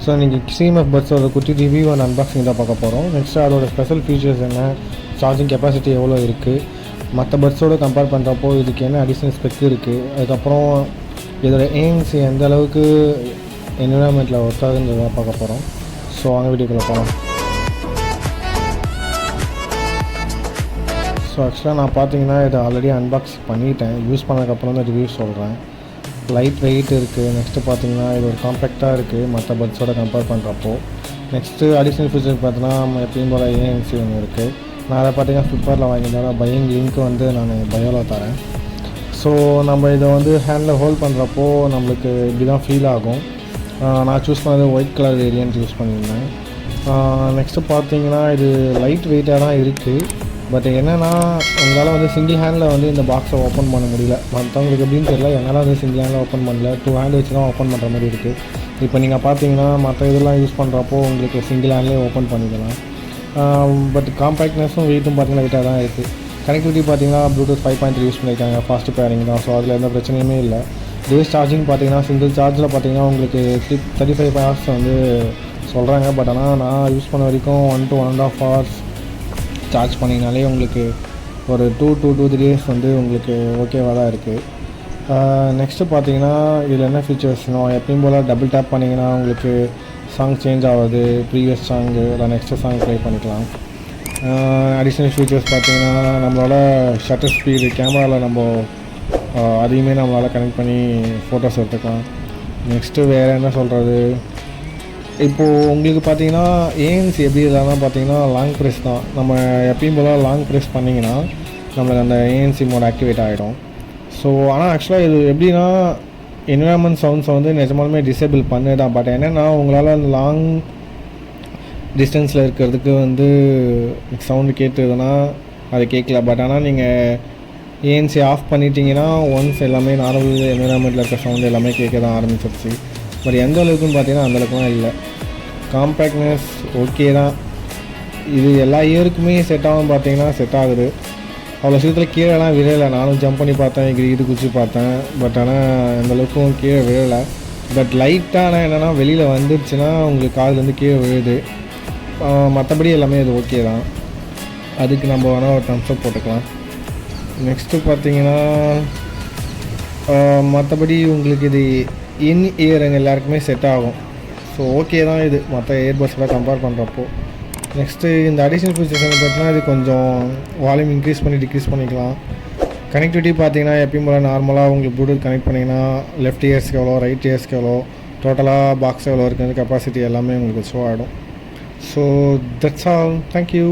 So நீங்கள் CMF பட்ஸோட குட்டி review and unboxing தான் பார்க்க போகிறோம். நெக்ஸ்ட்டு அதோட ஸ்பெஷல் ஃபீச்சர்ஸ் என்ன, சார்ஜிங் கெப்பாசிட்டி எவ்வளோ இருக்குது, மற்ற பட்ஸோடு கம்பேர் பண்ணுறப்போ இதுக்கு என்ன அடிஷ்னல் ஸ்பெக் இருக்குது, அதுக்கப்புறம் இதோட ANC எந்த அளவுக்கு என்விரான்மெண்ட்டில் ஒர்க் ஆகுன்றதை பார்க்க போகிறோம். ஸோ வாங்க வீடியோக்குள்ளே போகலாம். ஸோ ஆக்சுவலாக நான் பார்த்தீங்கன்னா இதை ஆல்ரெடி அன்பாக்ஸ் பண்ணிட்டேன். யூஸ் பண்ணதுக்கப்புறம் தான் ரிவ்யூ சொல்கிறேன். லைட் வெயிட் இருக்குது. நெக்ஸ்ட்டு பார்த்தீங்கன்னா இது ஒரு காம்பேக்டாக இருக்குது மற்ற பட்ஸோட கம்பேர் பண்ணுறப்போ. நெக்ஸ்ட்டு அடிஷ்னல் ஃபீச்சர் பார்த்தீங்கன்னா எப்பயும் போல் ANC ஒன்று இருக்குது. நான் அதை பார்த்தீங்கன்னா ஃப்ளிப்கார்ட்டில் வாங்கியிருந்தேன். பையிங் லிங்க் வந்து நான் பயோவில் தரேன். ஸோ நம்ம இதை வந்து ஹேண்டில் ஹோல்ட் பண்ணுறப்போ நம்மளுக்கு இப்படி தான் ஃபீல் ஆகும். நான் சூஸ் பண்ணது ஒயிட் கலர் வேரியன்ட் யூஸ் பண்ணியிருந்தேன். நெக்ஸ்ட்டு பார்த்தீங்கன்னா இது லைட் வெயிட்டாக தான் இருக்குது. பட் என்னென்னா உங்களால் வந்து சிங்கிள் ஹேண்டில் வந்து இந்த பாக்ஸை ஓப்பன் பண்ண முடியல. மற்றவங்களுக்கு எப்படின்னு தெரியல, என்னால் வந்து சிங்கிள் ஹேண்டில் ஓப்பன் பண்ணல. 2 ஹேண்ட் வச்சு தான் ஓப்பன் பண்ணுற மாதிரி இருக்குது. இப்போ நீங்கள் பார்த்தீங்கன்னா மற்ற இதெல்லாம் யூஸ் பண்ணுறப்போ உங்களுக்கு சிங்கிள் ஹேண்ட்லேயே ஓப்பன் பண்ணிக்கலாம். பட் காம்பேக்ட்னஸும் வெயிட்டும் பார்த்தீங்கன்னா வெயிட்டாக தான் இருக்குது. கனெக்டிவிட்டி பார்த்தீங்கன்னா ப்ளூடூத் 5.3 யூஸ் பண்ணியிருக்காங்க. ஃபாஸ்ட் பேரிங் தான். ஸோ அதில் எந்த பிரச்சனையுமே இல்லை. டேஸ் சார்ஜிங் பார்த்தீங்கன்னா சிங்கிள் சார்ஜில் பார்த்தீங்கன்னா உங்களுக்கு 35 hours வந்து சொல்கிறாங்க. பட் ஆனால் நான் யூஸ் பண்ண வரைக்கும் 1 to 1.5 hours சார்ஜ் பண்ணிங்கனாலே உங்களுக்கு ஒரு 2 to 3 days வந்து உங்களுக்கு ஓகேவாக தான் இருக்குது. நெக்ஸ்ட்டு பார்த்தீங்கன்னா இதில் என்ன ஃபீச்சர்ஸ்னால் எப்பயும் போல் டபுள் டேப் பண்ணிங்கன்னா உங்களுக்கு சாங் சேஞ்ச் ஆகுது. ப்ரீவியஸ் சாங்கு இல்லை நெக்ஸ்ட்டு சாங் ப்ளே பண்ணிக்கலாம். அடிஷ்னல் ஃபீச்சர்ஸ் பார்த்தீங்கன்னா நம்மளோட ஷட்டர் ஸ்பீடு, கேமராவில் நம்ம அதையுமே நம்மளால் கனெக்ட் பண்ணி ஃபோட்டோஸ் எடுத்துக்கலாம். நெக்ஸ்ட்டு வேறு என்ன சொல்கிறது, இப்போது உங்களுக்கு பார்த்தீங்கன்னா ANC எப்படி இல்லைன்னா பார்த்தீங்கன்னா லாங் ப்ரெஸ் தான். நம்ம எப்பயும் போல் லாங் ப்ரெஸ் பண்ணிங்கன்னா நம்மளுக்கு அந்த ANC மோட் ஆக்டிவேட் ஆகிடும். ஸோ ஆனால் ஆக்சுவலாக இது எப்படின்னா என்விரான்மெண்ட் சவுண்ட்ஸை வந்து நிஜமாலுமே டிசேபிள் பண்ணுதான். பட் என்னென்னா உங்களால் அந்த லாங் டிஸ்டன்ஸில் இருக்கிறதுக்கு வந்து சவுண்டு கேட்டுதுன்னா அது கேட்கல. பட் ஆனால் நீங்கள் ANC ஆஃப் பண்ணிட்டீங்கன்னா ஒன்ஸ் எல்லாமே நார்மல் என்விரான்மெண்ட்டில் இருக்க சவுண்டு எல்லாமே கேட்க தான் ஆரம்பிச்சிருச்சு. பட் எந்த அளவுக்குன்னு பார்த்தீங்கன்னா அந்தளவுக்குலாம் இல்லை. காம்பேக்ட்னஸ் ஓகே தான். இது எல்லா இயருக்குமே செட் ஆகும் பார்த்தீங்கன்னா செட் ஆகுது. அவ்வளோ சீக்கிரத்தில் கீழேலாம் விழலை. நானும் ஜம்ப் பண்ணி பார்த்தேன், இது குச்சி பார்த்தேன். பட் ஆனால் அந்தளவுக்கும் கீழே விழலை. பட் லைட்டாக ஆனால் என்னென்னா வெளியில் வந்துடுச்சுன்னா உங்களுக்கு காதுலேருந்து கீழே விழுது. மற்றபடி எல்லாமே இது ஓகே தான். அதுக்கு நம்ம வேணால் ஒரு தம்ஸ்அப் போட்டுக்கலாம். நெக்ஸ்ட்டு பார்த்தீங்கன்னா மற்றபடி உங்களுக்கு இது இயருங்க எல்லாருக்குமே செட் ஆகும். ஸோ ஓகே தான் இது மற்ற இயர்பட்ஸோட கம்பேர் பண்ணுறப்போ. நெக்ஸ்ட்டு இந்த அடிஷ்னல் ஃபீச்சர்ஸ் பார்த்தீங்கன்னா இது கொஞ்சம் வால்யூம் இன்க்ரீஸ் பண்ணி டிக்ரீஸ் பண்ணிக்கலாம். கனெக்டிவிட்டி பார்த்தீங்கன்னா எப்பயும் போல் நார்மலாக உங்களுக்கு ப்ளூடூத் கனெக்ட் பண்ணிங்கன்னா லெஃப்ட் இயர்ஸ்க்கு எவ்வளோ, ரைட் இயர்ஸ்க்கு எவ்வளோ, டோட்டலாக பாக்ஸ் எவ்வளோ இருக்குது, கெப்பாசிட்டி எல்லாமே உங்களுக்கு ஷோ ஆகிடும். So that's all. தேங்க்யூ.